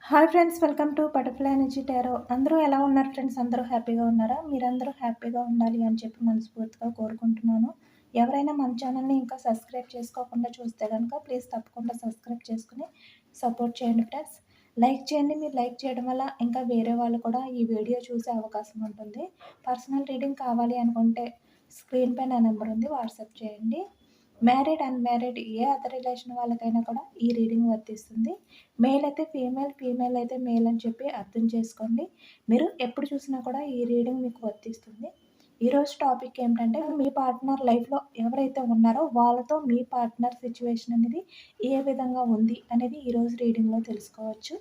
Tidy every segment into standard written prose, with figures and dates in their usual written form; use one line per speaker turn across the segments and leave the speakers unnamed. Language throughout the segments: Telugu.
Hi friends, welcome to butterfly energy tarot. అందరూ ఎలా ఉన్నారు ఫ్రెండ్స్? అందరూ హ్యాపీగా ఉన్నారా? మీరందరూ హ్యాపీగా ఉండాలి అని చెప్పి మనస్ఫూర్తిగా కోరుకుంటున్నాను. ఎవరైనా మన ఛానల్ని ఇంకా సబ్స్క్రైబ్ చేసుకోకుండా చూస్తే కనుక ప్లీజ్ తప్పకుండా సబ్స్క్రైబ్ చేసుకుని సపోర్ట్ చేయండి ఫ్రెండ్స్. లైక్ చేయండి. మీరు లైక్ చేయడం వల్ల ఇంకా వేరే వాళ్ళు కూడా ఈ వీడియో చూసే అవకాశం ఉంటుంది. పర్సనల్ రీడింగ్ కావాలి అనుకుంటే స్క్రీన్ పైన నెంబర్ ఉంది, వాట్సాప్ చేయండి. మ్యారీడ్, అన్‌మ్యారీడ్ ఏ అదర్ రిలేషన్ వాళ్ళకైనా కూడా ఈ రీడింగ్ వర్తిస్తుంది. మేల్ అయితే ఫీమేల్, ఫీమేల్ అయితే మేల్ అని చెప్పి అర్థం చేసుకోండి. మీరు ఎప్పుడు చూసినా కూడా ఈ రీడింగ్ మీకు వర్తిస్తుంది. ఈరోజు టాపిక్ ఏమిటంటే, మీ పార్ట్నర్ లైఫ్‌లో ఎవరైతే ఉన్నారో వాళ్ళతో మీ పార్ట్నర్ సిట్యుయేషన్ అనేది ఏ విధంగా ఉంది అనేది ఈరోజు రీడింగ్‌లో తెలుసుకోవచ్చు.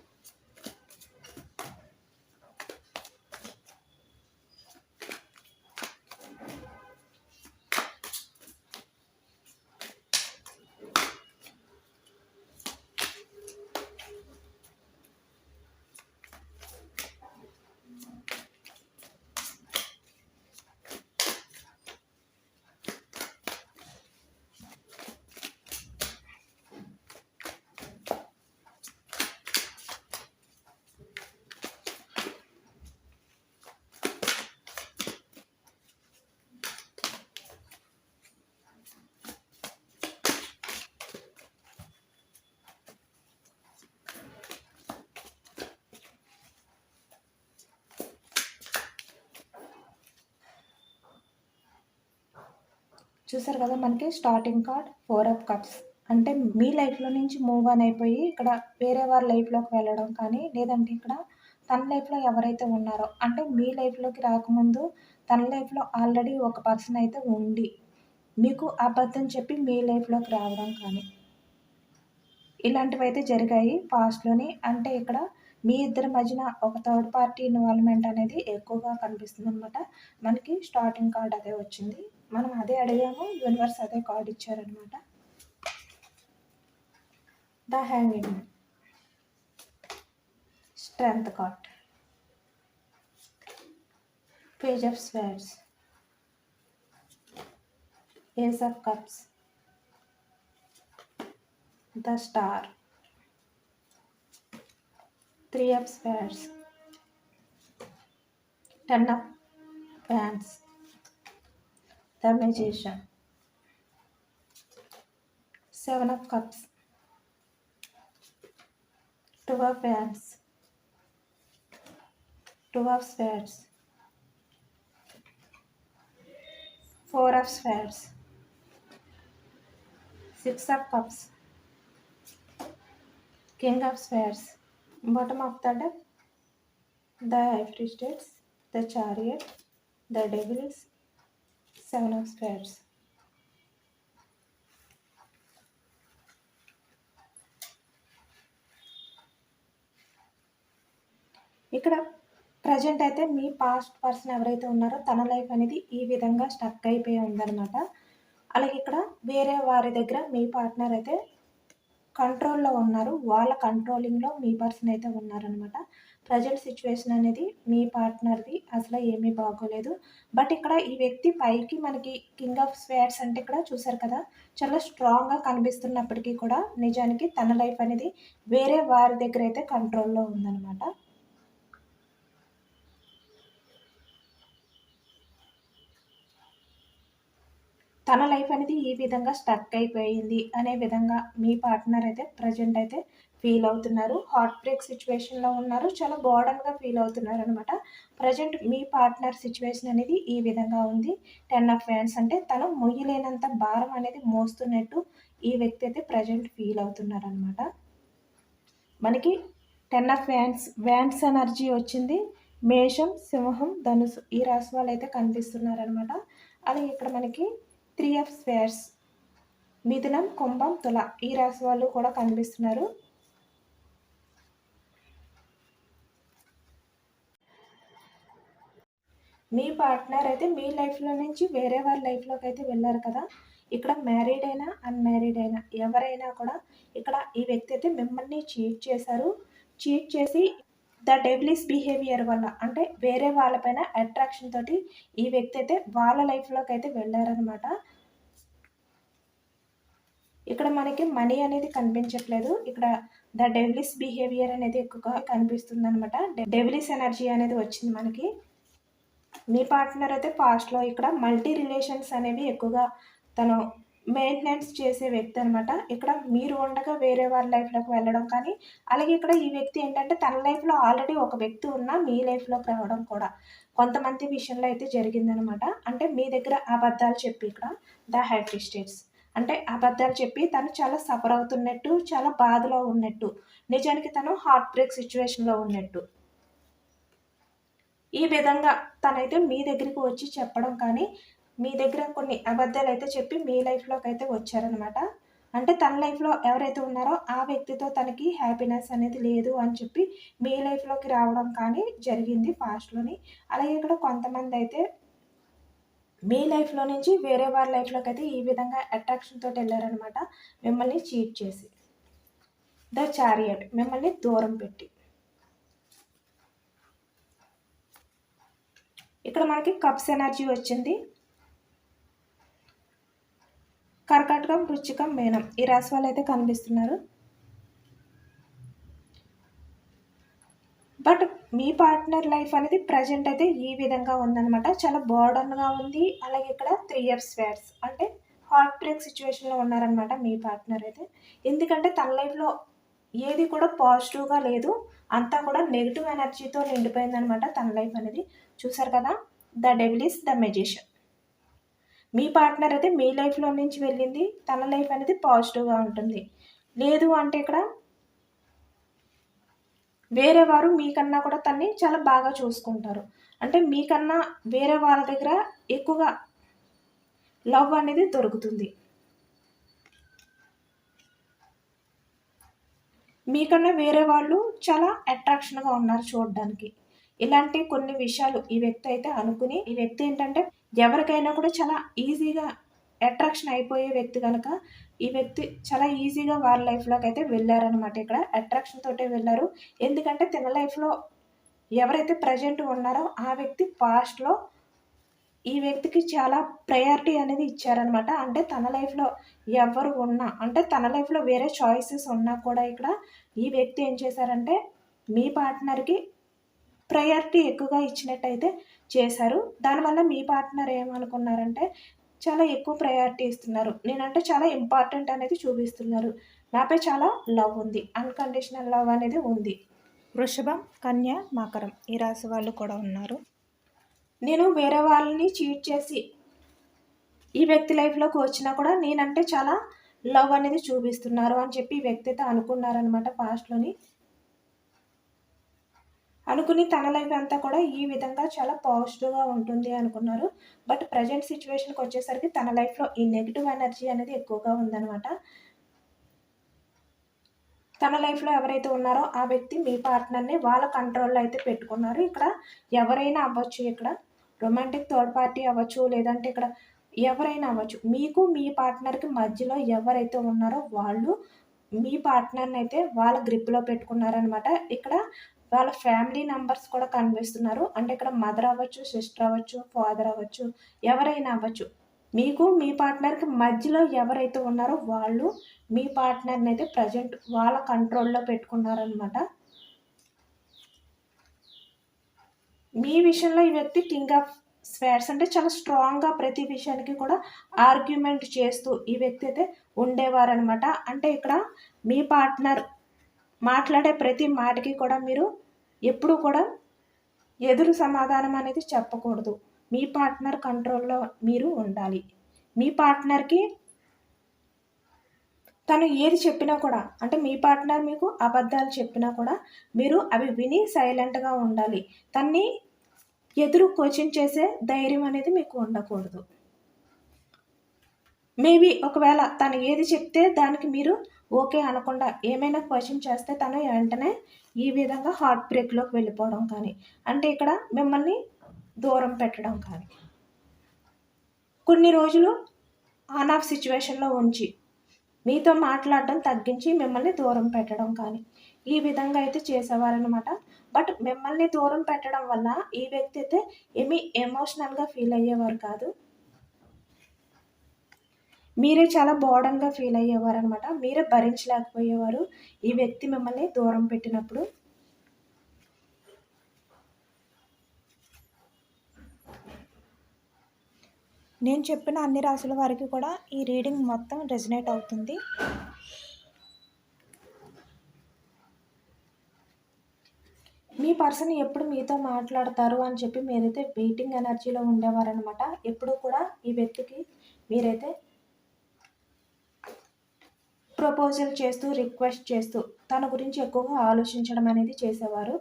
చూసారు కదా, మనకి స్టార్టింగ్ కార్డ్ 4 ఆఫ్ కప్స్. అంటే మీ లైఫ్‌లో నుంచి మూవ్ ఆన్ అయిపోయి ఇక్కడ వేరే వారి లైఫ్‌లోకి వెళ్ళడం కానీ, లేదంటే ఇక్కడ తన లైఫ్‌లో ఎవరైతే ఉన్నారో, అంటే మీ లైఫ్‌లోకి రాకముందు తన లైఫ్‌లో ఆల్రెడీ ఒక పర్సన్ అయితే ఉండి, మీకు అబద్ధం చెప్పి మీ లైఫ్‌లోకి రావడం కానీ, ఇలాంటివైతే జరిగాయి పాస్ట్‌లోని. అంటే ఇక్కడ మీ ఇద్దరి మధ్యన ఒక థర్డ్ పార్టీ ఇన్వాల్వ్‌మెంట్ అనేది ఎక్కువగా కనిపిస్తుందనమాట. మనకి స్టార్టింగ్ కార్డ్ అదే వచ్చింది. మనం అదే అడిగాము, యూనివర్స్ అదే కార్డ్ ఇచ్చారనమాట. The hanging man, strength card, page of swords, ace of cups, the star, 3 of swords, 10 of wands, the magician, 7 of cups, 2 of wands, 2 of swords, 4 of swords, 6 of cups, king of swords. Bottom of the deck, the high priestess, the chariot, the devils, 7 of swords. ఇక్కడ ప్రజెంట్ అయితే మీ పాస్ట్ పర్సన్ ఎవరైతే ఉన్నారో తన లైఫ్ అనేది ఈ విధంగా స్టక్ అయిపోయి ఉందన్నమాట. అలాగే ఇక్కడ వేరే వారి దగ్గర మీ పార్ట్నర్ అయితే కంట్రోల్‌లో ఉన్నారు. వాళ్ళ కంట్రోలింగ్‌లో మీ పర్సన్ అయితే ఉన్నారనమాట. ప్రెజెంట్ సిట్యుయేషన్ అనేది మీ పార్ట్నర్‌ది అసలు ఏమీ బాగోలేదు. బట్ ఇక్కడ ఈ వ్యక్తి పైకి మనకి కింగ్ ఆఫ్ స్వర్డ్స్ అంటే ఇక్కడ చూసారు కదా, చాలా స్ట్రాంగ్‌గా కనిపిస్తున్నప్పటికీ కూడా నిజానికి తన లైఫ్ అనేది వేరే వారి దగ్గర అయితే కంట్రోల్‌లో ఉందనమాట. తన లైఫ్ అనేది ఈ విధంగా స్టక్ అయిపోయింది అనే విధంగా మీ పార్ట్నర్ అయితే ప్రజెంట్ అయితే ఫీల్ అవుతున్నారు. హార్ట్ బ్రేక్ సిచ్యువేషన్లో ఉన్నారు. చాలా బర్డెన్‌గా ఫీల్ అవుతున్నారు అనమాట. ప్రజెంట్ మీ పార్ట్నర్ సిచ్యువేషన్ అనేది ఈ విధంగా ఉంది. 10 ఆఫ్ వ్యాండ్స్ అంటే తను మొయ్యలేనంత భారం అనేది మోస్తున్నట్టు ఈ వ్యక్తి అయితే ప్రజెంట్ ఫీల్ అవుతున్నారనమాట. మనకి 10 ఆఫ్ వ్యాండ్స్ ఎనర్జీ వచ్చింది. మేషం, సింహం, ధనుసు ఈ రాశి వాళ్ళు అయితే కనిపిస్తున్నారనమాట. అలాగే ఇక్కడ మనకి 3 ఆఫ్ స్వేర్స్, మిథునం, కుంభం, తుల ఈ రాశి వాళ్ళు కూడా కనిపిస్తున్నారు. మీ పార్ట్నర్ అయితే మీ లైఫ్లో నుంచి వేరే వారి లైఫ్లోకి అయితే వెళ్ళారు కదా. ఇక్కడ మ్యారీడ్ అయినా అన్మ్యారీడ్ అయినా ఎవరైనా కూడా ఇక్కడ ఈ వ్యక్తి అయితే మిమ్మల్ని చీట్ చేశారు. చీట్ చేసి ద డెవిలిస్ బిహేవియర్ వల్ల అంటే వేరే వాళ్ళపైన అట్రాక్షన్ తోటి ఈ వ్యక్తి అయితే వాళ్ళ లైఫ్లోకి అయితే వెళ్ళారనమాట. ఇక్కడ మనకి మనీ అనేది కనిపించట్లేదు. ఇక్కడ ద డెవిలిస్ బిహేవియర్ అనేది ఎక్కువగా కనిపిస్తుంది అనమాట. డెవిలిస్ ఎనర్జీ అనేది వచ్చింది మనకి. మీ పార్ట్నర్ అయితే పాస్ట్లో ఇక్కడ మల్టీ రిలేషన్స్ అనేవి ఎక్కువగా తను మెయింటెనెన్స్ చేసే వ్యక్తి అనమాట. ఇక్కడ మీరు ఉండగా వేరే వాళ్ళ లైఫ్లోకి వెళ్ళడం కానీ, అలాగే ఇక్కడ ఈ వ్యక్తి ఏంటంటే తన లైఫ్లో ఆల్రెడీ ఒక వ్యక్తి ఉన్నా మీ లైఫ్లోకి రావడం కూడా కొంతమంది విషయంలో అయితే జరిగిందనమాట. అంటే మీ దగ్గర అబద్ధాలు చెప్పి ఇక్కడ ద హెడ్ స్టేట్స్ అంటే అబద్ధాలు చెప్పి తను చాలా సఫర్ అవుతున్నట్టు, చాలా బాధలో ఉన్నట్టు, నిజానికి తను హార్ట్ బ్రేక్ సిచ్యువేషన్లో ఉన్నట్టు, ఈ విధంగా తనైతే మీ దగ్గరికి వచ్చి చెప్పడం కానీ, మీ దగ్గర కొన్ని అబద్ధాలు అయితే చెప్పి మీ లైఫ్లోకి అయితే వచ్చారనమాట. అంటే తన లైఫ్లో ఎవరైతే ఉన్నారో ఆ వ్యక్తితో తనకి హ్యాపీనెస్ అనేది లేదు అని చెప్పి మీ లైఫ్లోకి రావడం కానీ జరిగింది పాస్ట్లోని. అలాగే ఇక్కడ కొంతమంది అయితే మీ లైఫ్లో నుంచి వేరే వాళ్ళ లైఫ్లోకి అయితే ఈ విధంగా అట్రాక్షన్ తోటి వెళ్ళారనమాట, మిమ్మల్ని చీట్ చేసి. ద చారియట్ మిమ్మల్ని దూరం పెట్టి. ఇక్కడ మనకి కప్స్ ఎనర్జీ వచ్చింది. కర్కాటకం, వృశ్చికం, మీనం ఈ రాశి వాళ్ళు అయితే కనిపిస్తున్నారు. బట్ మీ పార్ట్నర్ లైఫ్ అనేది ప్రజెంట్ అయితే ఈ విధంగా ఉందన్నమాట. చాలా బర్డన్గా ఉంది. అలాగే ఇక్కడ 3 years స్వాట్స్ అంటే హార్ట్ బ్రేక్ సిచ్యువేషన్లో ఉన్నారనమాట మీ పార్ట్నర్ అయితే. ఎందుకంటే తన లైఫ్లో ఏది కూడా పాజిటివ్గా లేదు, అంతా కూడా నెగిటివ్ ఎనర్జీతో నిండిపోయిందనమాట తన లైఫ్ అనేది. చూసారు కదా, the devil is the magician. Me partner అయితే మీ లైఫ్లో నుంచి వెళ్ళింది, తన లైఫ్ అనేది పాజిటివ్గా ఉంటుంది. లేదు అంటే ఇక్కడ వేరే వారు మీకన్నా కూడా తన్ని చాలా బాగా చూసుకుంటారు. అంటే మీకన్నా వేరే వాళ్ళ దగ్గర ఎక్కువగా లవ్ అనేది దొరుకుతుంది. మీకన్నా వేరే వాళ్ళు చాలా అట్రాక్షన్గా ఉన్నారు చూడడానికి. ఇలాంటి కొన్ని విషయాలు ఈ వ్యక్తి అయితే అనుకుని, ఈ వ్యక్తి ఏంటంటే ఎవరికైనా కూడా చాలా ఈజీగా అట్రాక్షన్ అయిపోయే వ్యక్తి కనుక ఈ వ్యక్తి చాలా ఈజీగా వాళ్ళ లైఫ్లోకి అయితే వెళ్ళారనమాట. ఇక్కడ అట్రాక్షన్ తోటే వెళ్ళారు. ఎందుకంటే తన లైఫ్లో ఎవరైతే ప్రజెంట్ ఉన్నారో ఆ వ్యక్తి పాస్ట్లో ఈ వ్యక్తికి చాలా ప్రయారిటీ అనేది ఇచ్చారనమాట. అంటే తన లైఫ్లో ఎవరు ఉన్నా, అంటే తన లైఫ్లో వేరే చాయిసెస్ ఉన్నా కూడా ఇక్కడ ఈ వ్యక్తి ఏం చేశారంటే మీ పార్ట్నర్కి ప్రయారిటీ ఎక్కువగా ఇచ్చినట్టయితే చేశారు. దానివల్ల మీ పార్ట్నర్ ఏమనుకున్నారంటే చాలా ఎక్కువ ప్రయారిటీ ఇస్తున్నారు, నేనంటే చాలా ఇంపార్టెంట్ అనేది చూపిస్తున్నారు, నాపై చాలా లవ్ ఉంది, అన్కండిషనల్ లవ్ అనేది ఉంది. వృషభం, కన్య, మకరం ఈ రాశి వాళ్ళు కూడా ఉన్నారు. నేను వేరే వాళ్ళని చీట్ చేసి ఈ వ్యక్తి లైఫ్లోకి వచ్చినా కూడా నేనంటే చాలా లవ్ అనేది చూపిస్తున్నారు అని చెప్పి ఈ వ్యక్తి అయితే అనుకున్నారనమాట పాస్ట్లోని. అనుకుని తన లైఫ్ అంతా కూడా ఈ విధంగా చాలా పాజిటివ్గా ఉంటుంది అనుకున్నారు. బట్ ప్రజెంట్ సిచ్యువేషన్కి వచ్చేసరికి తన లైఫ్లో ఈ నెగిటివ్ ఎనర్జీ అనేది ఎక్కువగా ఉందన్నమాట. తన లైఫ్లో ఎవరైతే ఉన్నారో ఆ వ్యక్తి మీ పార్ట్నర్ని వాళ్ళ కంట్రోల్లో అయితే పెట్టుకున్నారు. ఇక్కడ ఎవరైనా అవ్వచ్చు, ఇక్కడ రొమాంటిక్ థర్డ్ పార్టీ అవ్వచ్చు, లేదంటే ఇక్కడ ఎవరైనా అవ్వచ్చు. మీకు మీ పార్ట్నర్కి మధ్యలో ఎవరైతే ఉన్నారో వాళ్ళు మీ పార్ట్నర్ని అయితే వాళ్ళ గ్రిప్లో పెట్టుకున్నారనమాట. ఇక్కడ వాళ్ళ ఫ్యామిలీ మెంబర్స్ కూడా కనిపిస్తున్నారు. అంటే ఇక్కడ మదర్ అవ్వచ్చు, సిస్టర్ అవ్వచ్చు, ఫాదర్ అవ్వచ్చు, ఎవరైనా అవ్వచ్చు. మీకు మీ పార్ట్నర్కి మధ్యలో ఎవరైతే ఉన్నారో వాళ్ళు మీ పార్ట్నర్ని అయితే ప్రజెంట్ వాళ్ళ కంట్రోల్లో పెట్టుకున్నారనమాట. మీ విషయంలో ఈ వ్యక్తి కింగ్ ఆఫ్ స్వార్డ్స్ అంటే చాలా స్ట్రాంగ్గా ప్రతి విషయానికి కూడా ఆర్గ్యుమెంట్ చేస్తూ ఈ వ్యక్తి అయితే ఉండేవారనమాట. అంటే ఇక్కడ మీ పార్ట్నర్ మాట్లాడే ప్రతి మాటకి కూడా మీరు ఎప్పుడు కూడా ఎదురు సమాధానం అనేది చెప్పకూడదు. మీ పార్ట్నర్ కంట్రోల్లో మీరు ఉండాలి. మీ పార్ట్నర్కి తను ఏది చెప్పినా కూడా, అంటే మీ పార్ట్నర్ మీకు అబద్ధాలు చెప్పినా కూడా మీరు అవి విని సైలెంట్గా ఉండాలి. తన్ని ఎదురు క్వశ్చన్ చేసే ధైర్యం అనేది మీకు ఉండకూడదు. మేబీ ఒకవేళ తను ఏది చెప్తే దానికి మీరు ఓకే అనకుండా ఏమైనా క్వశ్చన్ చేస్తే తను వెంటనే ఈ విధంగా హార్ట్ బ్రేక్లోకి వెళ్ళిపోవడం కానీ, అంటే ఇక్కడ మిమ్మల్ని దూరం పెట్టడం కానీ, కొన్ని రోజులు ఆన్ ఆఫ్ సిచ్యువేషన్లో ఉంచి మీతో మాట్లాడడం తగ్గించి మిమ్మల్ని దూరం పెట్టడం కానీ ఈ విధంగా అయితే చేసేవారనమాట. బట్ మిమ్మల్ని దూరం పెట్టడం వల్ల ఈ వ్యక్తి అయితే ఏమీ ఎమోషనల్గా ఫీల్ అయ్యేవారు కాదు. మీరే చాలా బోర్డన్‌గా ఫీల్ అయ్యేవారనమాట. మీరే భరించలేకపోయేవారు ఈ వ్యక్తి మిమ్మల్ని దూరం పెట్టినప్పుడు. నేను చెప్పిన అన్ని రాసుల వారికి కూడా ఈ రీడింగ్ మొత్తం రెజొనేట్ అవుతుంది. మీ పర్సన్ ఎప్పుడు మీతో మాట్లాడతారు అని చెప్పి మీరైతే వెయిటింగ్ ఎనర్జీలో ఉండేవారనమాట. ఎప్పుడూ కూడా ఈ వ్యక్తికి మీరైతే ప్రపోజల్ చేస్తూ, రిక్వెస్ట్ చేస్తూ తన గురించి ఎక్కువగా ఆలోచించడం అనేది చేసేవారు.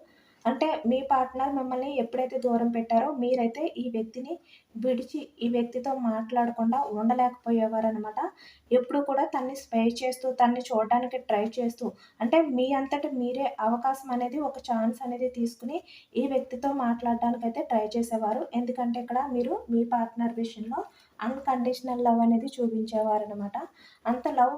అంటే మీ పార్ట్నర్ మిమ్మల్ని ఎప్పుడైతే దూరం పెట్టారో మీరైతే ఈ వ్యక్తిని విడిచి ఈ వ్యక్తితో మాట్లాడకుండా ఉండలేకపోయేవారనమాట. ఎప్పుడు కూడా తన్ని స్పై చేస్తూ, తన్ని చూడడానికి ట్రై చేస్తూ అంటే మీ అంతట మీరే అవకాశం అనేది ఒక ఛాన్స్ అనేది తీసుకుని ఈ వ్యక్తితో మాట్లాడడానికైతే ట్రై చేసేవారు. ఎందుకంటే ఇక్కడ మీరు మీ పార్ట్నర్ విషయంలో అన్‌కండిషనల్ లవ్ అనేది చూపించేవారనమాట. అంత లవ్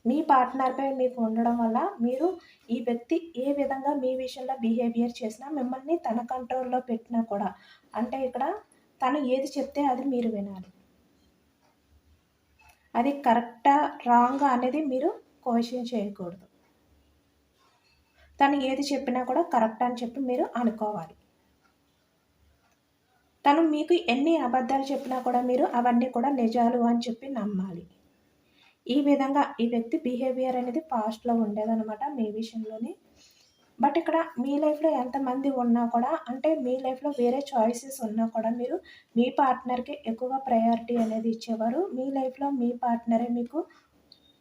మీ పార్ట్నర్‌పై మీకు ఉండడం వల్ల మీరు ఈ వ్యక్తి ఏ విధంగా మీ విషయంలో బిహేవియర్ చేసినా మిమ్మల్ని తన కంట్రోల్‌లో పెట్టినా కూడా అంటే ఇక్కడ తను ఏది చెప్తే అది మీరు వినాలి. అది కరెక్టా? రాంగా? అనేది మీరు క్వెషన్ చేయకూడదు. తను ఏది చెప్పినా కూడా కరెక్ట్ అని చెప్పి మీరు అనుకోవాలి. తను మీకు ఎన్ని అబద్ధాలు చెప్పినా కూడా మీరు అవన్నీ కూడా నిజాలు అని చెప్పి నమ్మాలి. ఈ విధంగా ఈ వ్యక్తి బిహేవియర్ అనేది పాస్ట్‌లో ఉండేదనమాట మీ విషయంలోని. బట్ ఇక్కడ మీ లైఫ్‌లో ఎంతమంది ఉన్నా కూడా అంటే మీ లైఫ్‌లో వేరే చాయిసెస్ ఉన్నా కూడా మీరు మీ పార్ట్నర్‌కి ఎక్కువగా ప్రయారిటీ అనేది ఇచ్చేవారు. మీ లైఫ్‌లో మీ పార్ట్నరే మీకు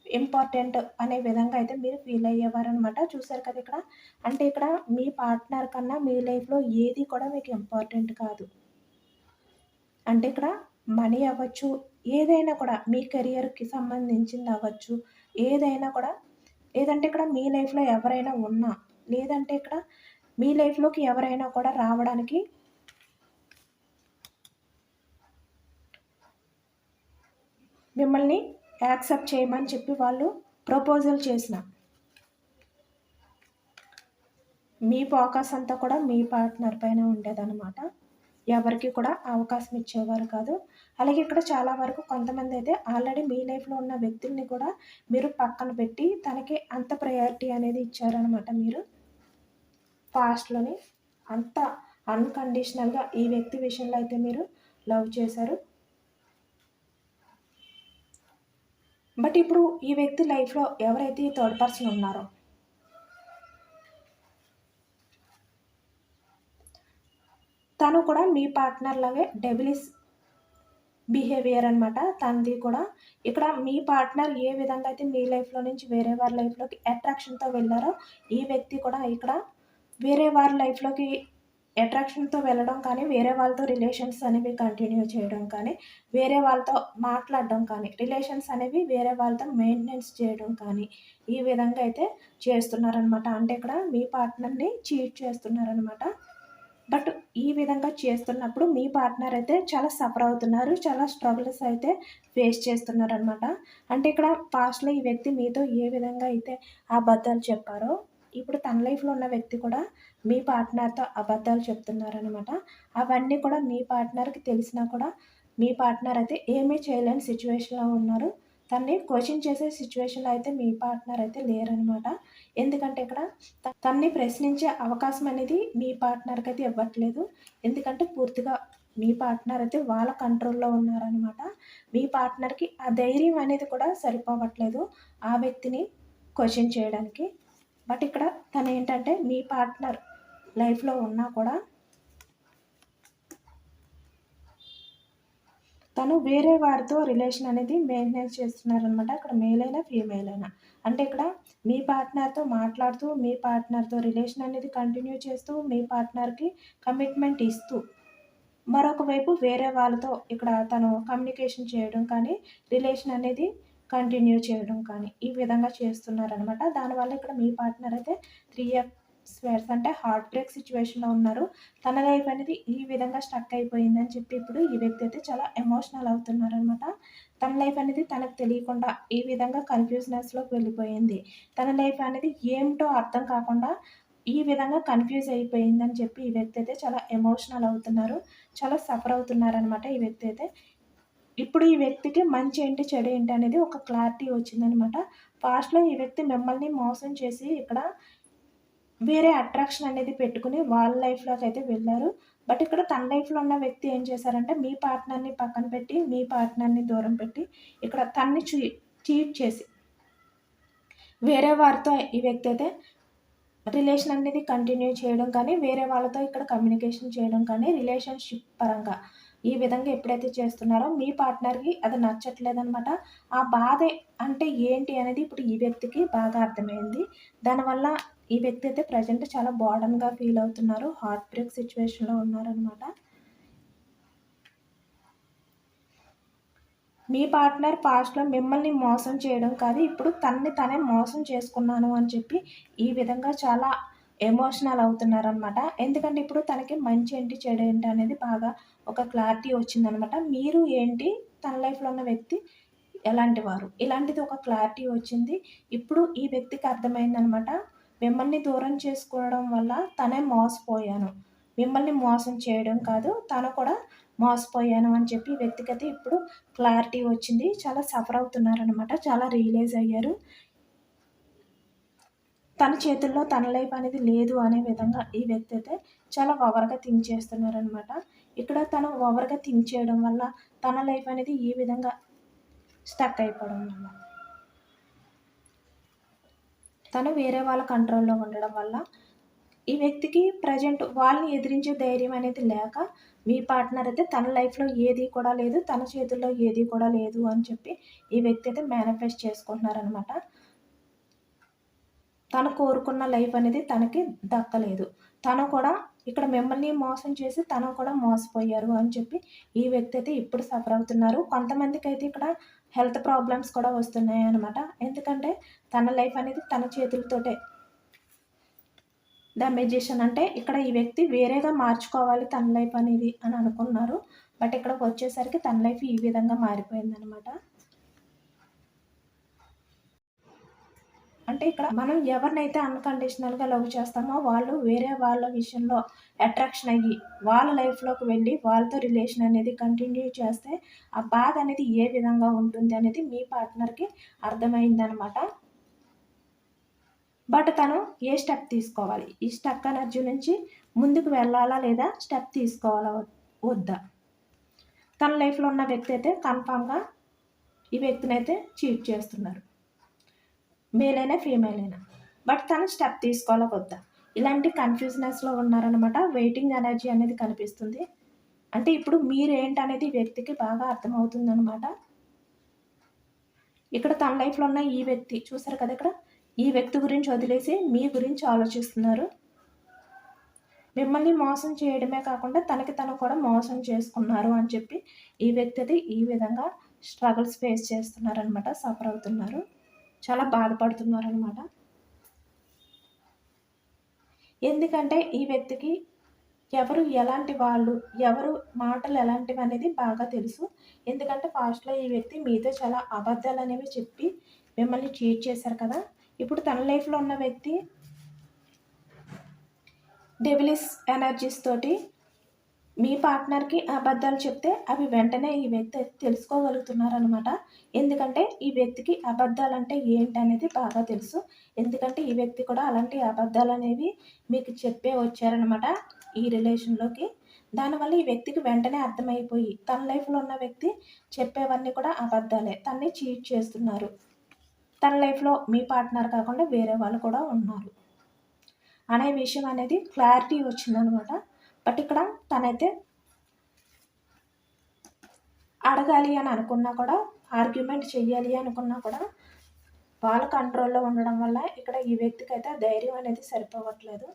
ఇంపార్టెంట్ అనే విధంగా అయితే మీరు ఫీల్ అయ్యేవారనమాట. చూసారు కదా ఇక్కడ. అంటే ఇక్కడ మీ పార్ట్నర్ కన్నా మీ లైఫ్‌లో ఏది కూడా మీకు ఇంపార్టెంట్ కాదు. అంటే ఇక్కడ మనీ అవ్వచ్చు, ఏదైనా కూడా మీ కెరియర్‌కి సంబంధించింది అవ్వచ్చు, ఏదైనా కూడా లేదంటే ఇక్కడ మీ లైఫ్‌లో ఎవరైనా ఉన్నా, లేదంటే ఇక్కడ మీ లైఫ్‌లోకి ఎవరైనా కూడా రావడానికి మిమ్మల్ని యాక్సెప్ట్ చేయమని చెప్పి వాళ్ళు ప్రపోజల్ చేసిన మీ ఫోకస్ అంతా కూడా మీ పార్ట్నర్ పైన ఉండేదనమాట. ఎవరికి కూడా అవకాశం ఇచ్చేవారు కాదు. అలాగే ఇక్కడ చాలా వరకు కొంతమంది అయితే ఆల్రెడీ మీ లైఫ్‌లో ఉన్న వ్యక్తుల్ని కూడా మీరు పక్కన పెట్టి తనకి అంత ప్రయారిటీ అనేది ఇచ్చారనమాట మీరు. పాస్ట్‌లోని అంత అన్‌కండిషనల్‌గా ఈ వ్యక్తి విషయంలో అయితే మీరు లవ్ చేశారు. బట్ ఇప్పుడు ఈ వ్యక్తి లైఫ్‌లో ఎవరైతే ఈ థర్డ్ పర్సన్ ఉన్నారో తను కూడా మీ పార్ట్నర్ లాగే డెవిలిష్ బిహేవియర్ అనమాట తనది కూడా. ఇక్కడ మీ పార్ట్నర్ ఏ విధంగా అయితే మీ లైఫ్‌లో నుంచి వేరే వారి లైఫ్‌లోకి అట్రాక్షన్‌తో వెళ్లారో, ఈ వ్యక్తి కూడా ఇక్కడ వేరే వారి లైఫ్‌లోకి అట్రాక్షన్‌తో వెళ్ళడం కానీ, వేరే వాళ్ళతో రిలేషన్స్ అనేవి కంటిన్యూ చేయడం కానీ, వేరే వాళ్ళతో మాట్లాడడం కానీ, రిలేషన్స్ అనేవి వేరే వాళ్ళతో మెయింటెనెన్స్ చేయడం కానీ, ఈ విధంగా అయితే చేస్తున్నారనమాట. అంటే ఇక్కడ మీ పార్ట్నర్‌ని చీట్ చేస్తున్నారనమాట. బట్ ఈ విధంగా చేస్తున్నప్పుడు మీ పార్ట్నర్ అయితే చాలా సఫర్ అవుతున్నారు. చాలా స్ట్రగుల్స్ అయితే ఫేస్ చేస్తున్నారనమాట. అంటే ఇక్కడ పాస్ట్‌లో ఈ వ్యక్తి మీతో ఏ విధంగా అయితే అబద్ధాలు చెప్పారో, ఇప్పుడు తన లైఫ్‌లో ఉన్న వ్యక్తి కూడా మీ పార్ట్నర్‌తో అబద్ధాలు చెప్తున్నారనమాట. అవన్నీ కూడా మీ పార్ట్నర్‌కి తెలిసినా కూడా మీ పార్ట్నర్ అయితే ఏమీ చేయలేని సిట్యుయేషన్‌లో ఉన్నారు. తనని క్వెషన్ చేసే సిట్యుయేషన్‌లో అయితే మీ పార్ట్నర్ అయితే లేరనమాట. ఎందుకంటే ఇక్కడ తనని ప్రశ్నించే అవకాశం అనేది మీ పార్ట్నర్‌కైతే ఇవ్వట్లేదు. ఎందుకంటే పూర్తిగా మీ పార్ట్నర్ అయితే వాళ్ళ కంట్రోల్‌లో ఉన్నారనమాట. మీ పార్ట్నర్‌కి ఆ ధైర్యం అనేది కూడా సరిపోవట్లేదు ఆ వ్యక్తిని క్వెషన్ చేయడానికి. బట్ ఇక్కడ తనేంటంటే మీ పార్ట్నర్ లైఫ్‌లో ఉన్నా కూడా తను వేరే వారితో రిలేషన్ అనేది మెయింటెనెన్స్ చేస్తున్నారనమాట. అక్కడ మేల్ అయినా, ఫీమేల్ అయినా. అంటే ఇక్కడ మీ పార్ట్నర్‌తో మాట్లాడుతూ, మీ పార్ట్నర్‌తో రిలేషన్ అనేది కంటిన్యూ చేస్తూ, మీ పార్ట్నర్‌కి కమిట్మెంట్ ఇస్తూ, మరొక వైపు వేరే వాళ్ళతో ఇక్కడ తను కమ్యూనికేషన్ చేయడం కానీ, రిలేషన్ అనేది కంటిన్యూ చేయడం కానీ, ఈ విధంగా చేస్తున్నారనమాట. దానివల్ల ఇక్కడ మీ పార్ట్నర్ అయితే 3 స్వేర్స్ అంటే హార్ట్ బ్రేక్ సిట్యుయేషన్‌లో ఉన్నారు. తన లైఫ్ అనేది ఈ విధంగా స్టక్ అయిపోయిందని చెప్పి ఇప్పుడు ఈ వ్యక్తి అయితే చాలా ఎమోషనల్ అవుతున్నారనమాట. తన లైఫ్ అనేది తనకు తెలియకుండా ఈ విధంగా కన్‌ఫ్యూజనెస్‌లోకి వెళ్ళిపోయింది. తన లైఫ్ అనేది ఏమిటో అర్థం కాకుండా ఈ విధంగా కన్‌ఫ్యూజ్ అయిపోయిందని చెప్పి ఈ వ్యక్తి అయితే చాలా ఎమోషనల్ అవుతున్నారు. చాలా సఫర్ అవుతున్నారనమాట ఈ వ్యక్తి అయితే. ఇప్పుడు ఈ వ్యక్తికి మంచి ఏంటి, చెడు ఏంటి అనేది ఒక క్లారిటీ వచ్చిందనమాట. పాస్ట్‌లో ఈ వ్యక్తి మిమ్మల్ని మోసం చేసి ఇక్కడ వేరే అట్రాక్షన్ అనేది పెట్టుకొని వాళ్ళ లైఫ్‌లోకైతే వెళ్లారు. బట్ ఇక్కడ తన లైఫ్‌లో ఉన్న వ్యక్తి ఏం చేశారంటే, మీ పార్ట్నర్‌ని పక్కన పెట్టి, మీ పార్ట్నర్‌ని దూరం పెట్టి, ఇక్కడ తనని చీట్ చేసి, వేరే వారితో ఈ వ్యక్తి అయితే రిలేషన్ అనేది కంటిన్యూ చేయడం కానీ, వేరే వాళ్ళతో ఇక్కడ కమ్యూనికేషన్ చేయడం కానీ, రిలేషన్‌షిప్ పరంగా ఈ విధంగా ఎప్పుడైతే చేస్తున్నారో మీ పార్ట్నర్‌కి అది నచ్చట్లేదనమాట. ఆ బాధ అంటే ఏంటి అనేది ఇప్పుడు ఈ వ్యక్తికి బాగా అర్థమైంది. దానివల్ల ఈ వ్యక్తి అయితే ప్రెజెంట్ చాలా బర్డెన్‌గా ఫీల్ అవుతున్నారు. హార్ట్ బ్రేక్ సిట్యుయేషన్‌లో ఉన్నారనమాట. మీ పార్ట్నర్ పాస్ట్‌లో మిమ్మల్ని మోసం చేయడం కాదు, ఇప్పుడు తనని తనే మోసం చేసుకున్నాను అని చెప్పి ఈ విధంగా చాలా ఎమోషనల్ అవుతున్నారనమాట. ఎందుకంటే ఇప్పుడు తనకి మంచి ఏంటి, చెడు ఏంటి అనేది బాగా ఒక క్లారిటీ వచ్చిందనమాట. మీరు ఏంటి, తన లైఫ్‌లో ఉన్న వ్యక్తి ఎలాంటి వారు, ఇలాంటిది ఒక క్లారిటీ వచ్చింది. ఇప్పుడు ఈ వ్యక్తికి అర్థమైందనమాట. మిమ్మల్ని దూరం చేసుకోవడం వల్ల తనే మోసపోయాను. మిమ్మల్ని మోసం చేయడం కాదు, తను కూడా మోసపోయాను అని చెప్పి ఈ వ్యక్తికైతే ఇప్పుడు క్లారిటీ వచ్చింది. చాలా సఫర్ అవుతున్నారనమాట. చాలా రియలైజ్ అయ్యారు. తన చేతుల్లో తన లైఫ్ అనేది లేదు అనే విధంగా ఈ వ్యక్తి అయితే చాలా ఓవర్‌గా థింక్ చేస్తున్నారనమాట. ఇక్కడ తను ఓవర్‌గా థింక్ చేయడం వల్ల తన లైఫ్ అనేది ఈ విధంగా స్టక్ అయిపోవడం వల్ల, తను వేరే వాళ్ళ కంట్రోల్‌లో ఉండడం వల్ల ఈ వ్యక్తికి ప్రెజెంట్ వాళ్ళని ఎదిరించే ధైర్యం అనేది లేక, మీ పార్ట్నర్ అయితే తన లైఫ్‌లో ఏది కూడా లేదు, తన చేతుల్లో ఏది కూడా లేదు అని చెప్పి ఈ వ్యక్తి అయితే మేనిఫెస్ట్ చేసుకుంటున్నారనమాట. తను కోరుకున్న లైఫ్ అనేది తనకి దక్కలేదు. తను కూడా ఇక్కడ మిమ్మల్ని మోసం చేసి తను కూడా మోసపోయారు అని చెప్పి ఈ వ్యక్తి అయితే ఇప్పుడు సఫర్ అవుతున్నారు. కొంతమందికైతే ఇక్కడ హెల్త్ ప్రాబ్లమ్స్ కూడా వస్తున్నాయనమాట. ఎందుకంటే తన లైఫ్ అనేది తన చేతులతోటే, ద మెజిషియన్ అంటే ఇక్కడ ఈ వ్యక్తి వేరేగా మార్చుకోవాలి తన లైఫ్ అనేది అని అనుకున్నారు. బట్ ఇక్కడికి వచ్చేసరికి తన లైఫ్ ఈ విధంగా మారిపోయిందనమాట. అంటే ఇక్కడ మనం ఎవరినైతే అన్‌కండిషనల్‌గా లవ్ చేస్తామో వాళ్ళు వేరే వాళ్ళ విషయంలో అట్రాక్షన్ అయ్యి, వాళ్ళ లైఫ్‌లోకి వెళ్ళి వాళ్ళతో రిలేషన్ అనేది కంటిన్యూ చేస్తే ఆ బాధ అనేది ఏ విధంగా ఉంటుంది అనేది మీ పార్ట్నర్‌కి అర్థమైందనమాట. బట్ తను ఏ స్టెప్ తీసుకోవాలి? ఈ స్టక్ ఎనర్జీ నుంచి ముందుకు వెళ్ళాలా లేదా స్టెప్ తీసుకోవాలా వద్దా? తన లైఫ్‌లో ఉన్న వ్యక్తి అయితే కన్ఫర్మ్‌గా ఈ వ్యక్తినైతే చీట్ చేస్తున్నారు. మేల్ అయినా, ఫీమేల్ అయినా. బట్ తను స్టెప్ తీసుకోవాలా వద్దా? ఇలాంటి కన్‌ఫ్యూజనెస్‌లో ఉన్నారనమాట. వెయిటింగ్ ఎనర్జీ అనేది కనిపిస్తుంది. అంటే ఇప్పుడు మీరేంటనేది ఈ వ్యక్తికి బాగా అర్థమవుతుందనమాట. ఇక్కడ తన లైఫ్‌లో ఉన్న ఈ వ్యక్తి చూసారు కదా ఇక్కడ, ఈ వ్యక్తి గురించి వదిలేసి మీ గురించి ఆలోచిస్తున్నారు. మిమ్మల్ని మోసం చేయడమే కాకుండా తనకి తను కూడా మోసం చేసుకున్నారు అని చెప్పి ఈ వ్యక్తి అయితే ఈ విధంగా స్ట్రగుల్స్ ఫేస్ చేస్తున్నారనమాట. సఫర్ అవుతున్నారు. చాలా బాధపడుతున్నారనమాట. ఎందుకంటే ఈ వ్యక్తికి ఎవరు ఎలాంటి వాళ్ళు, ఎవరు మాటలు ఎలాంటివనేది బాగా తెలుసు. ఎందుకంటే పాస్ట్‌లో ఈ వ్యక్తి మీతో చాలా అబద్ధాలనేవి చెప్పి మిమ్మల్ని చీట్ చేశారు కదా! ఇప్పుడు తన లైఫ్‌లో ఉన్న వ్యక్తి డెవిలిష్ ఎనర్జీస్ తోటి మీ పార్ట్నర్‌కి అబద్ధాలు చెప్తే అవి వెంటనే ఈ వ్యక్తి తెలుసుకోగలుగుతున్నారనమాట. ఎందుకంటే ఈ వ్యక్తికి అబద్ధాలంటే ఏంటనేది బాగా తెలుసు. ఎందుకంటే ఈ వ్యక్తి కూడా అలాంటి అబద్ధాలనేవి మీకు చెప్పే వచ్చారనమాట ఈ రిలేషన్‌లోకి. దానివల్ల ఈ వ్యక్తికి వెంటనే అర్థమైపోయి తన లైఫ్‌లో ఉన్న వ్యక్తి చెప్పేవన్నీ కూడా అబద్ధాలే. తనని చీట్ చేస్తున్నారు. తన లైఫ్‌లో మీ పార్ట్నర్ కాకుండా వేరే వాళ్ళు కూడా ఉన్నారు అనే విషయం అనేది క్లారిటీ వచ్చిందనమాట. బట్ ఇక్కడ తనైతే అడగాలి అని అనుకున్నా కూడా, ఆర్గ్యుమెంట్ చెయ్యాలి అనుకున్నా కూడా వాళ్ళ కంట్రోల్‌లో ఉండడం వల్ల ఇక్కడ ఈ వ్యక్తికైతే ధైర్యం అనేది సరిపోవట్లేదు.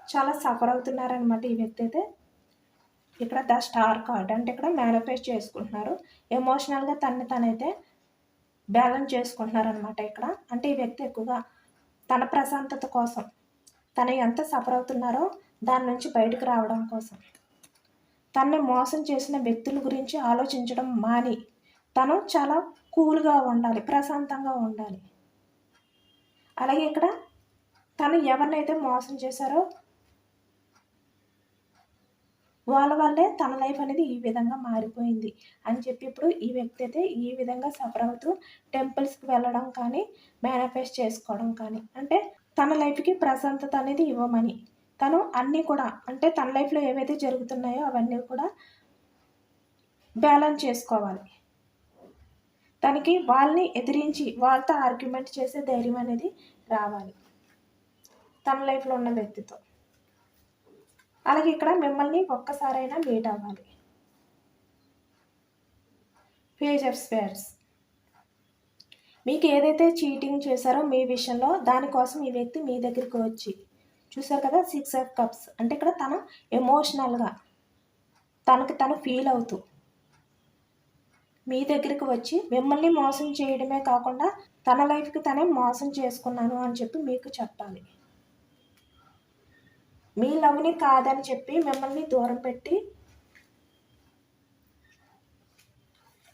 చాలా సఫర్ అవుతున్నారనమాట ఈ వ్యక్తి అయితే. ఇక్కడ ద స్టార్ కార్డ్ అంటే ఇక్కడ మేనిఫెస్ట్ చేసుకుంటున్నారు. ఎమోషనల్‌గా తనని తనైతే బ్యాలెన్స్ చేసుకుంటున్నారనమాట ఇక్కడ. అంటే ఈ వ్యక్తి ఎక్కువగా తన ప్రశాంతత కోసం, తను ఎంత సఫర్ అవుతున్నారో దాని నుంచి బయటకు రావడం కోసం, తనని మోసం చేసిన వ్యక్తుల గురించి ఆలోచించడం మాని, తను చాలా కూల్‌గా ఉండాలి, ప్రశాంతంగా ఉండాలి. అలాగే ఇక్కడ తను ఎవరినైతే మోసం చేశారో వాళ్ళ వల్లే తన లైఫ్ అనేది ఈ విధంగా మారిపోయింది అని చెప్పి ఇప్పుడు ఈ వ్యక్తి అయితే ఈ విధంగా సఫర్ అవుతూ టెంపుల్స్కి వెళ్ళడం కానీ మేనిఫెస్ట్ చేసుకోవడం కానీ అంటే తన లైఫ్కి ప్రశాంతత అనేది ఇవ్వమని తను అన్నీ కూడా అంటే తన లైఫ్లో ఏవైతే జరుగుతున్నాయో అవన్నీ కూడా బ్యాలెన్స్ చేసుకోవాలి. తనకి వాళ్ళని ఎదిరించి వాళ్ళతో ఆర్గ్యుమెంట్ చేసే ధైర్యం అనేది రావాలి తన లైఫ్లో ఉన్న వ్యక్తితో. అలాగే ఇక్కడ మిమ్మల్ని ఒక్కసారైనా మీట్ అవ్వాలి. Page of స్వేర్స్. మీకు ఏదైతే చీటింగ్ చేశారో మీ విషయంలో దానికోసం ఈ వ్యక్తి మీ దగ్గరికి వచ్చి చూసారు కదా 6 ఆఫ్ కప్స్ అంటే ఇక్కడ తను ఎమోషనల్గా తనకు తను ఫీల్ అవుతూ మీ దగ్గరికి వచ్చి మిమ్మల్ని మోసం చేయడమే కాకుండా తన లైఫ్కి తనే మోసం చేసుకున్నాను అని చెప్పి మీకు చెప్పాలి. మీ లవ్ని కాదని చెప్పి మిమ్మల్ని దూరం పెట్టి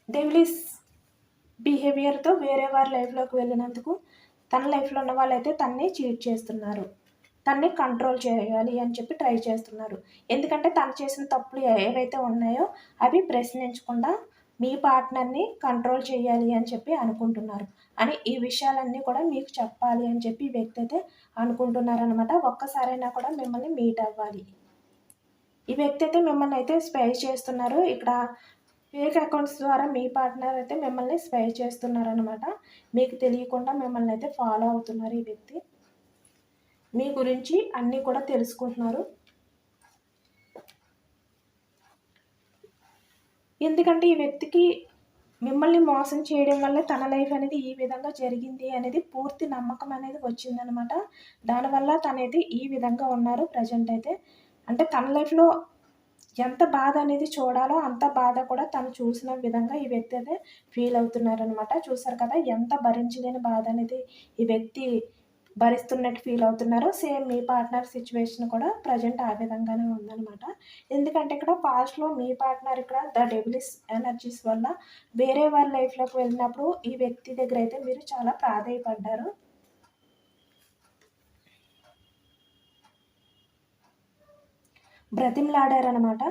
డెవిలిస్ బిహేవియర్తో వేరే వారి లైఫ్లోకి వెళ్ళినందుకు తన లైఫ్లో ఉన్న వాళ్ళైతే తన్ని చీట్ చేస్తున్నారు, తన్ని కంట్రోల్ చేయాలి అని చెప్పి ట్రై చేస్తున్నారు. ఎందుకంటే తను చేసిన తప్పులు ఏవైతే ఉన్నాయో అవి ప్రశ్నించకుండా మీ పార్ట్నర్ని కంట్రోల్ చేయాలి అని చెప్పి అనుకుంటున్నారు అని ఈ విషయాలన్నీ కూడా మీకు చెప్పాలి అని చెప్పి ఈ వ్యక్తి అయితే అనుకుంటున్నారనమాట. ఒక్కసారైనా కూడా మిమ్మల్ని మీట్ అవ్వాలి. ఈ వ్యక్తి అయితే మిమ్మల్ని అయితే స్పై చేస్తున్నారు. ఇక్కడ ఫేక్ అకౌంట్స్ ద్వారా మీ పార్ట్నర్ అయితే మిమ్మల్ని స్పై చేస్తున్నారనమాట. మీకు తెలియకుండా మిమ్మల్ని అయితే ఫాలో అవుతున్నారు. ఈ వ్యక్తి మీ గురించి అన్నీ కూడా తెలుసుకుంటున్నారు. ఎందుకంటే ఈ వ్యక్తికి మిమ్మల్ని మోసం చేయడం వల్ల తన లైఫ్ అనేది ఈ విధంగా జరిగింది అనేది పూర్తి నమ్మకం అనేది వచ్చిందనమాట. దానివల్ల తనైతే ఈ విధంగా ఉన్నారు ప్రజెంట్ అయితే. అంటే తన లైఫ్లో ఎంత బాధ అనేది చూడాలో అంత బాధ కూడా తను చూసిన విధంగా ఈ వ్యక్తి అయితే ఫీల్ అవుతున్నారనమాట. చూసారు కదా ఎంత భరించలేని బాధ అనేది ఈ వ్యక్తి భరిస్తున్నట్టు ఫీల్ అవుతున్నారు. సేమ్ మీ పార్ట్నర్ సిచ్యువేషన్ కూడా ప్రజెంట్ ఆ విధంగానే ఉందన్నమాట. ఎందుకంటే ఇక్కడ పాస్ట్లో మీ పార్ట్నర్ ఇక్కడ ద డెవిలిస్ ఎనర్జీస్ వల్ల వేరే వారి లైఫ్లోకి వెళ్ళినప్పుడు ఈ వ్యక్తి దగ్గర అయితే మీరు చాలా ప్రాధేయపడ్డారు. బ్రతిమలాడారనమాట.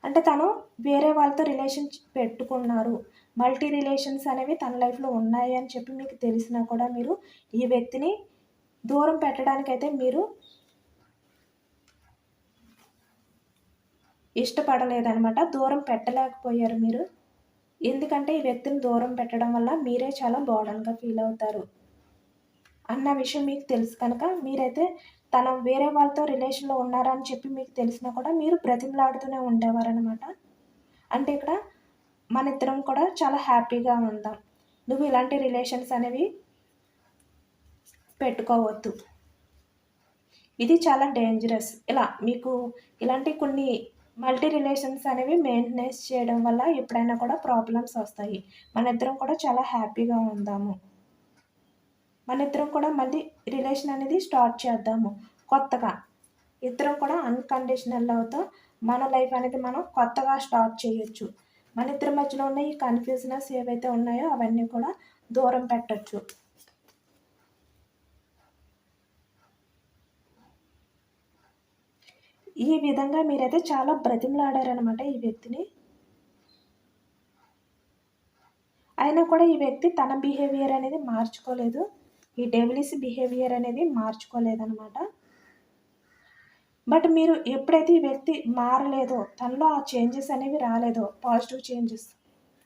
అంటే తను వేరే వాళ్ళతో రిలేషన్ పెట్టుకున్నారు, మల్టీ రిలేషన్స్ అనేవి తన లైఫ్లో ఉన్నాయి అని చెప్పి మీకు తెలిసినా కూడా మీరు ఈ వ్యక్తిని దూరం పెట్టడానికైతే మీరు ఇష్టపడలేదనమాట. దూరం పెట్టలేకపోయారు మీరు. ఎందుకంటే ఈ వ్యక్తిని దూరం పెట్టడం వల్ల మీరే చాలా బర్డెన్గా ఫీల్ అవుతారు అన్న విషయం మీకు తెలుసు కనుక మీరైతే తను వేరే వాళ్ళతో రిలేషన్లో ఉన్నారా అని చెప్పి మీకు తెలిసినా కూడా మీరు బ్రతిమలాడుతూనే ఉండేవారనమాట. అంటే ఇక్కడ మన ఇద్దరం కూడా చాలా హ్యాపీగా ఉందాం, నువ్వు ఇలాంటి రిలేషన్స్ అనేవి పెట్టుకోవద్దు, ఇది చాలా డేంజరస్. ఇలా మీకు ఇలాంటి కొన్ని మల్టీ రిలేషన్స్ అనేవి మెయింటెనెన్స్ చేయడం వల్ల ఎప్పుడైనా కూడా ప్రాబ్లమ్స్ వస్తాయి. మన ఇద్దరం కూడా చాలా హ్యాపీగా ఉందాము, మన ఇద్దరం కూడా మళ్ళీ రిలేషన్ అనేది స్టార్ట్ చేద్దాము కొత్తగా. ఇద్దరం కూడా అన్కండిషనల్ లవ్తో మన లైఫ్ అనేది మనం కొత్తగా స్టార్ట్ చేయొచ్చు. మన ఇద్దరి మధ్యలో ఉన్న ఈ కన్ఫ్యూజనెస్ ఏవైతే ఉన్నాయో అవన్నీ కూడా దూరం పెట్టచ్చు. ఈ విధంగా మీరైతే చాలా బ్రతిమలాడారనమాట ఈ వ్యక్తిని. అయినా కూడా ఈ వ్యక్తి తన బిహేవియర్ అనేది మార్చుకోలేదు, ఈ డెవిలిస్ బిహేవియర్ అనేది మార్చుకోలేదనమాట. బట్ మీరు ఎప్పుడైతే ఈ వ్యక్తి మారలేదో, తనలో ఆ చేంజెస్ అనేవి రాలేదో, పాజిటివ్ చేంజెస్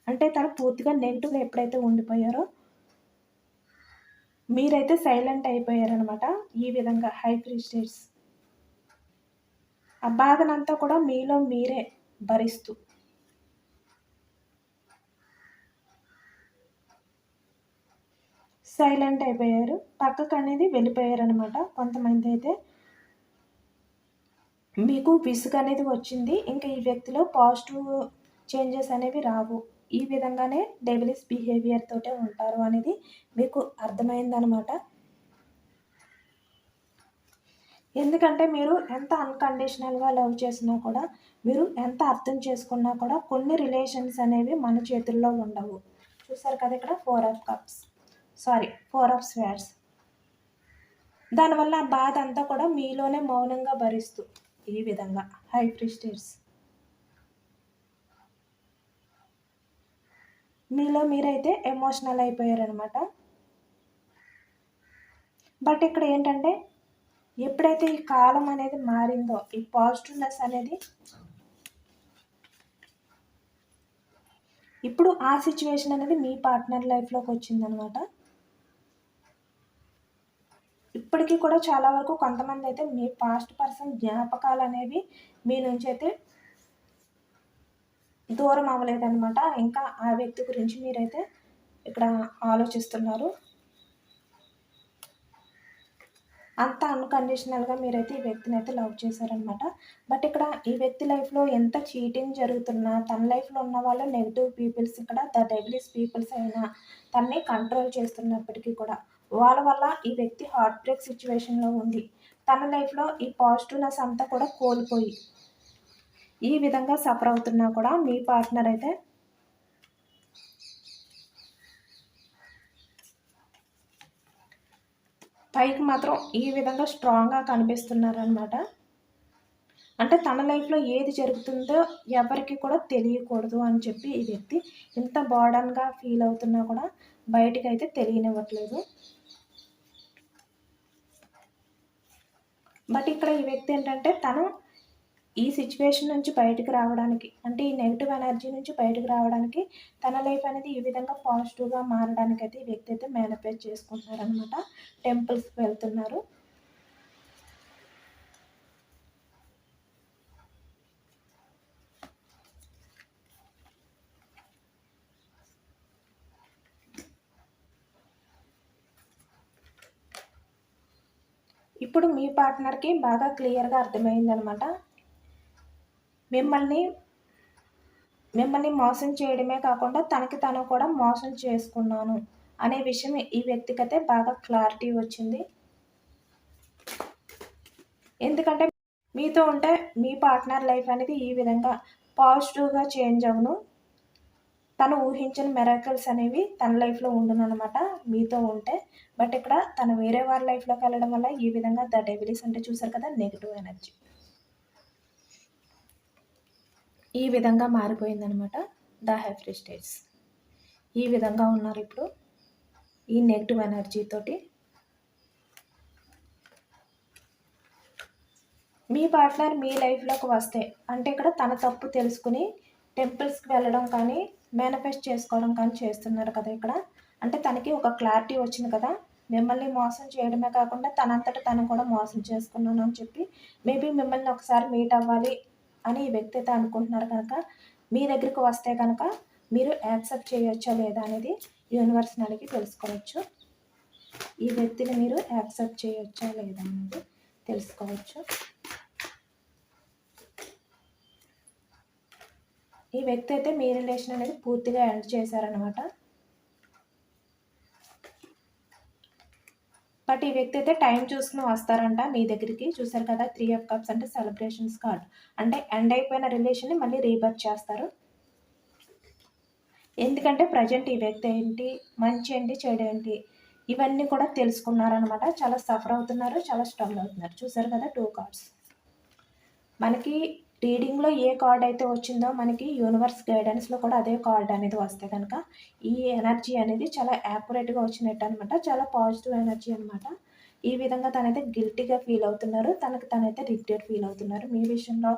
అంటే తను పూర్తిగా నెగిటివ్గా ఎప్పుడైతే ఉండిపోయారో మీరైతే సైలెంట్ అయిపోయారనమాట. ఈ విధంగా హై ప్రీస్టెస్ ఆ బాధనంతా కూడా మీలో మీరే భరిస్తూ సైలెంట్ అయిపోయారు, పక్కకు అనేది వెళ్ళిపోయారనమాట. కొంతమంది అయితే మీకు విసుగు అనేది వచ్చింది, ఇంకా ఈ వ్యక్తిలో పాజిటివ్ చేంజెస్ అనేవి రావు, ఈ విధంగానే డెవిలిస్ బిహేవియర్ తోటే ఉంటారు అనేది మీకు అర్థమైందనమాట. ఎందుకంటే మీరు ఎంత అన్కండిషనల్గా లవ్ చేసినా కూడా, మీరు ఎంత అర్థం చేసుకున్నా కూడా కొన్ని రిలేషన్స్ అనేవి మన చేతుల్లో ఉండవు. చూసారు కదా ఇక్కడ 4 ఆఫ్ స్వేర్స్. దానివల్ల ఆ బాధ అంతా కూడా మీలోనే మౌనంగా భరిస్తూ ఈ విధంగా హై ప్రిస్టేట్స్ మీలో మీరైతే ఎమోషనల్ అయిపోయారనమాట. బట్ ఇక్కడ ఏంటంటే ఎప్పుడైతే ఈ కాలం అనేది మారిందో ఈ పాజిటివ్నెస్ అనేది ఇప్పుడు ఆ సిచ్యువేషన్ అనేది మీ పార్ట్నర్ లైఫ్లోకి వచ్చిందనమాట. ఇప్పటికీ కూడా చాలా వరకు కొంతమంది అయితే మీ పాస్ట్ పర్సన్ జ్ఞాపకాలు అనేవి మీ నుంచి అయితే దూరం అవ్వలేదన్నమాట. ఇంకా ఆ వ్యక్తి గురించి మీరైతే ఇక్కడ ఆలోచిస్తున్నారు. అంత అన్కండిషనల్గా మీరైతే ఈ వ్యక్తిని అయితే లవ్ చేశారనమాట. బట్ ఇక్కడ ఈ వ్యక్తి లైఫ్లో ఎంత చీటింగ్ జరుగుతున్నా తన లైఫ్లో ఉన్న వాళ్ళు నెగిటివ్ పీపుల్స్ ఇక్కడ ద డెవిలిష్ పీపుల్స్ అయినా తనని కంట్రోల్ చేస్తున్నప్పటికీ కూడా వాళ్ళ వల్ల ఈ వ్యక్తి హార్ట్ బ్రేక్ సిచ్యువేషన్లో ఉంది. తన లైఫ్లో ఈ పాజిటివ్నెస్ అంతా కూడా కోల్పోయి ఈ విధంగా సఫర్ అవుతున్నా కూడా మీ పార్ట్నర్ అయితే పైకి మాత్రం ఈ విధంగా స్ట్రాంగ్గా కనిపిస్తున్నారనమాట. అంటే తన లైఫ్లో ఏది జరుగుతుందో ఎవరికి కూడా తెలియకూడదు అని చెప్పి ఈ వ్యక్తి ఇంత బర్డన్గా ఫీల్ అవుతున్నా కూడా బయటికి అయితే తెలియనివ్వట్లేదు. బట్ ఇక్కడ ఈ వ్యక్తి ఏంటంటే తను ఈ సిచ్యువేషన్ నుంచి బయటకు రావడానికి అంటే ఈ నెగిటివ్ ఎనర్జీ నుంచి బయటకు రావడానికి తన లైఫ్ అనేది ఈ విధంగా పాజిటివ్గా మారడానికి అయితే ఈ వ్యక్తి అయితే మేనిఫెస్ట్ చేసుకుంటున్నారనమాట. టెంపుల్స్కి వెళ్తున్నారు. ఇప్పుడు మీ పార్ట్నర్కి బాగా క్లియర్గా అర్థమైందనమాట. మిమ్మల్ని మిమ్మల్ని మోసం చేయడమే కాకుండా తనకి తను కూడా మోసం చేసుకున్నాను అనే విషయం ఈ వ్యక్తికైతే బాగా క్లారిటీ వచ్చింది. ఎందుకంటే మీతో ఉంటే మీ పార్ట్నర్ లైఫ్ అనేది ఈ విధంగా పాజిటివ్గా చేంజ్ అవును. తను ఊహించిన మెరాకిల్స్ అనేవి తన లైఫ్లో ఉండునమాట మీతో ఉంటే. బట్ ఇక్కడ తను వేరే వారి లైఫ్లోకి వెళ్ళడం వల్ల ఈ విధంగా ద డెవిలిస్ అంటే చూసారు కదా నెగిటివ్ ఎనర్జీ ఈ విధంగా మారిపోయిందనమాట. ద హెఫ్రీ స్టేట్స్ ఈ విధంగా ఉన్నారు ఇప్పుడు ఈ నెగిటివ్ ఎనర్జీ తోటి. మీ పార్ట్నర్ మీ లైఫ్లోకి వస్తే అంటే ఇక్కడ తన తప్పు తెలుసుకుని టెంపుల్స్కి వెళ్ళడం కానీ మేనిఫెస్ట్ చేసుకోవడం కానీ చేస్తున్నారు కదా ఇక్కడ. అంటే తనకి ఒక క్లారిటీ వచ్చింది కదా, మిమ్మల్ని మోసం చేయడమే కాకుండా తనంతట తను కూడా మోసం చేసుకున్నాను అని చెప్పి మేబీ మిమ్మల్ని ఒకసారి మీట్ అవ్వాలి అని ఈ వ్యక్తి అయితే అనుకుంటున్నారు కనుక మీ దగ్గరికి వస్తే కనుక మీరు యాక్సెప్ట్ చేయొచ్చా లేదా అనేది యూనివర్స్ని అడిగి తెలుసుకోవచ్చు. ఈ వ్యక్తిని మీరు యాక్సెప్ట్ చేయొచ్చా లేదా అనేది తెలుసుకోవచ్చు. ఈ వ్యక్తి అయితే మీ రిలేషన్ అనేది పూర్తిగా ఎండ్ చేశారనమాట. బట్ ఈ వ్యక్తి అయితే టైం చూసుకుని వస్తారంట మీ దగ్గరికి. చూసారు కదా 3 ఆఫ్ కప్స్ అంటే సెలబ్రేషన్స్ కార్డ్. అంటే ఎండ్ అయిపోయిన రిలేషన్ని మళ్ళీ రీబర్త్ చేస్తారు. ఎందుకంటే ప్రజెంట్ ఈ వ్యక్తి ఏంటి, మంచి ఏంటి, చెడు ఏంటి ఇవన్నీ కూడా తెలుసుకున్నారనమాట. చాలా సఫర్ అవుతున్నారు, చాలా స్ట్రగుల్ అవుతున్నారు. చూసారు కదా 2 కార్డ్స్. మనకి రీడింగ్లో ఏ కార్డ్ అయితే వచ్చిందో మనకి యూనివర్స్ గైడెన్స్లో కూడా అదే కార్డ్ అనేది వస్తే కనుక ఈ ఎనర్జీ అనేది చాలా యాక్యురేట్గా వచ్చినట్టు అనమాట. చాలా పాజిటివ్ ఎనర్జీ అనమాట. ఈ విధంగా తనైతే గిల్టీగా ఫీల్ అవుతున్నారు. తనైతే రిగ్రెట్ ఫీల్ అవుతున్నారు. మీ విషయంలో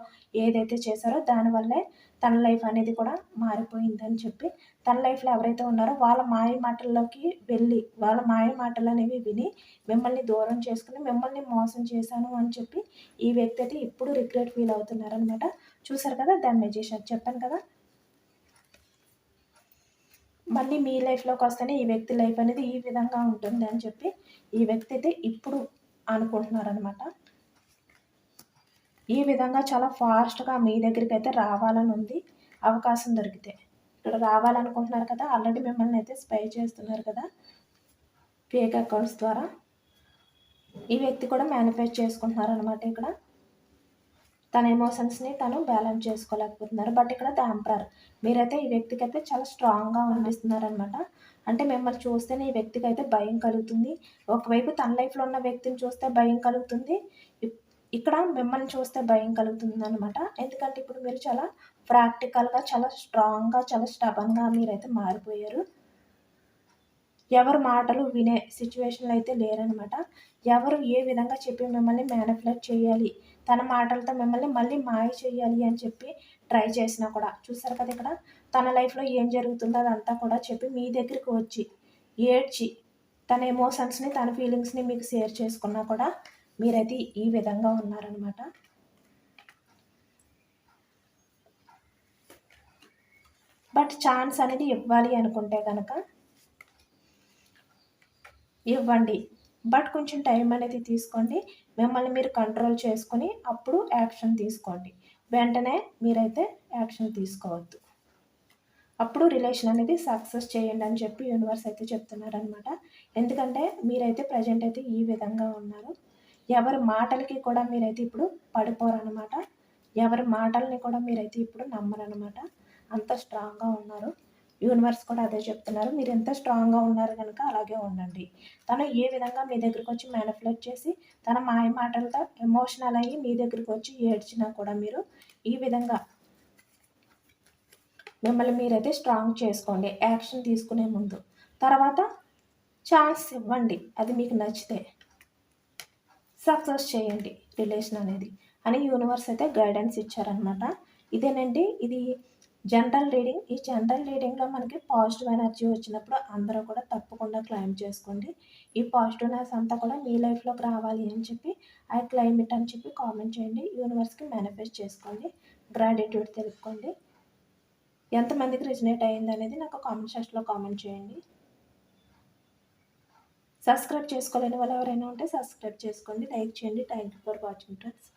ఏదైతే చేశారో దానివల్లే తన లైఫ్ అనేది కూడా మారిపోయిందని చెప్పి తన లైఫ్లో ఎవరైతే ఉన్నారో వాళ్ళ మాయ మాటల్లోకి వెళ్ళి వాళ్ళ మాయ మాటలు అనేవి విని మిమ్మల్ని దూరం చేసుకుని మిమ్మల్ని మోసం చేశాను అని చెప్పి ఈ వ్యక్తి అయితే ఇప్పుడు రిగ్రెట్ ఫీల్ అవుతున్నారనమాట. చూసారు కదా దాని మెజిషియన్ చెప్పాను కదా. మళ్ళీ మీ లైఫ్లోకి వస్తేనే ఈ వ్యక్తి లైఫ్ అనేది ఈ విధంగా ఉంటుంది అని చెప్పి ఈ వ్యక్తి అయితే ఇప్పుడు అనుకుంటున్నారనమాట. ఈ విధంగా చాలా ఫాస్ట్గా మీ దగ్గరికి అయితే రావాలని ఉంది అవకాశం దొరికితే. ఇక్కడ రావాలనుకుంటున్నారు కదా, ఆల్రెడీ మిమ్మల్ని అయితే స్పై చేస్తున్నారు కదా ఫేక్ అకౌంట్స్ ద్వారా. ఈ వ్యక్తి కూడా మేనిఫెస్ట్ చేసుకుంటున్నారు అనమాట. ఇక్కడ తన ఎమోషన్స్ని తను బ్యాలెన్స్ చేసుకోలేకపోతున్నారు. బట్ ఇక్కడ ద ఎంపరర్ మీరైతే ఈ వ్యక్తికి అయితే చాలా స్ట్రాంగ్గా అనిపిస్తున్నారనమాట. అంటే మిమ్మల్ని చూస్తేనే ఈ వ్యక్తికి అయితే భయం కలుగుతుంది. ఒకవైపు తన లైఫ్లో ఉన్న వ్యక్తిని చూస్తే భయం కలుగుతుంది, ఇక్కడ మిమ్మల్ని చూస్తే భయం కలుగుతుంది అనమాట. ఎందుకంటే ఇప్పుడు మీరు చాలా ప్రాక్టికల్గా, చాలా స్ట్రాంగ్గా, చాలా స్టబన్గా మీరైతే మారిపోయారు. ఎవరు మాటలు వినే సిచ్యువేషన్లో అయితే లేరనమాట. ఎవరు ఏ విధంగా చెప్పి మిమ్మల్ని మ్యానిపులేట్ చేయాలి, తన మాటలతో మిమ్మల్ని మళ్ళీ మాయ చేయాలి అని చెప్పి ట్రై చేసినా కూడా చూసారు కదా ఇక్కడ తన లైఫ్లో ఏం జరుగుతుందో అదంతా కూడా చెప్పి మీ దగ్గరికి వచ్చి ఏడ్చి తన ఎమోషన్స్ని, తన ఫీలింగ్స్ని మీకు షేర్ చేసుకున్నా కూడా మీరైతే ఈ విధంగా ఉన్నారనమాట. బట్ ఛాన్స్ అనేది ఇవ్వాలి అనుకుంటే కనుక ఇవ్వండి. బట్ కొంచెం టైం అనేది తీసుకోండి. మిమ్మల్ని మీరు కంట్రోల్ చేసుకొని అప్పుడు యాక్షన్ తీసుకోండి. వెంటనే మీరైతే యాక్షన్ తీసుకోవద్దు. అప్పుడు రిలేషన్ అనేది సక్సెస్ చేయండి అని చెప్పి యూనివర్స్ అయితే చెప్తున్నారనమాట. ఎందుకంటే మీరైతే ప్రజెంట్ అయితే ఈ విధంగా ఉన్నారు. ఎవరి మాటలకి కూడా మీరైతే ఇప్పుడు పడిపోరనమాట. ఎవరి మాటల్ని కూడా మీరైతే ఇప్పుడు నమ్మరనమాట. అంత స్ట్రాంగ్గా ఉన్నారు. యూనివర్స్ కూడా అదే చెప్తున్నారు. మీరు ఎంత స్ట్రాంగ్గా ఉన్నారు కనుక అలాగే ఉండండి. తను ఏ విధంగా మీ దగ్గరికి వచ్చి మ్యానిపులేట్ చేసి తన మాయ మాటలతో ఎమోషనల్ అయ్యి మీ దగ్గరికి వచ్చి ఏడ్చినా కూడా మీరు ఈ విధంగా మిమ్మల్ని మీరైతే స్ట్రాంగ్ చేసుకోండి యాక్షన్ తీసుకునే ముందు. తర్వాత ఛాన్స్ ఇవ్వండి. అది మీకు నచ్చితే సక్సెస్ చేయండి రిలేషన్ అనేది అని యూనివర్స్ అయితే గైడెన్స్ ఇచ్చారనమాట. ఇదేనండి, ఇది జనరల్ రీడింగ్. ఈ జనరల్ రీడింగ్లో మనకి పాజిటివ్ ఎనర్జీ వచ్చినప్పుడు అందరూ కూడా తప్పకుండా క్లైమ్ చేసుకోండి. ఈ పాజిటివ్నెస్ అంతా కూడా మీ లైఫ్లోకి రావాలి అని చెప్పి ఐ క్లైమ్ ఇట్ అని చెప్పి కామెంట్ చేయండి. యూనివర్స్కి మేనిఫెస్ట్ చేసుకోండి. గ్రాటిట్యూడ్ తెలుపుకోండి. ఎంతమందికి రిజనేట్ అయ్యింది అనేది నాకు కామెంట్ సెక్షన్లో కామెంట్ చేయండి. సబ్స్క్రైబ్ చేసుకోలేని వాళ్ళు ఎవరైనా ఉంటే సబ్స్క్రైబ్ చేసుకోండి, లైక్ చేయండి. Thank you for watching friends.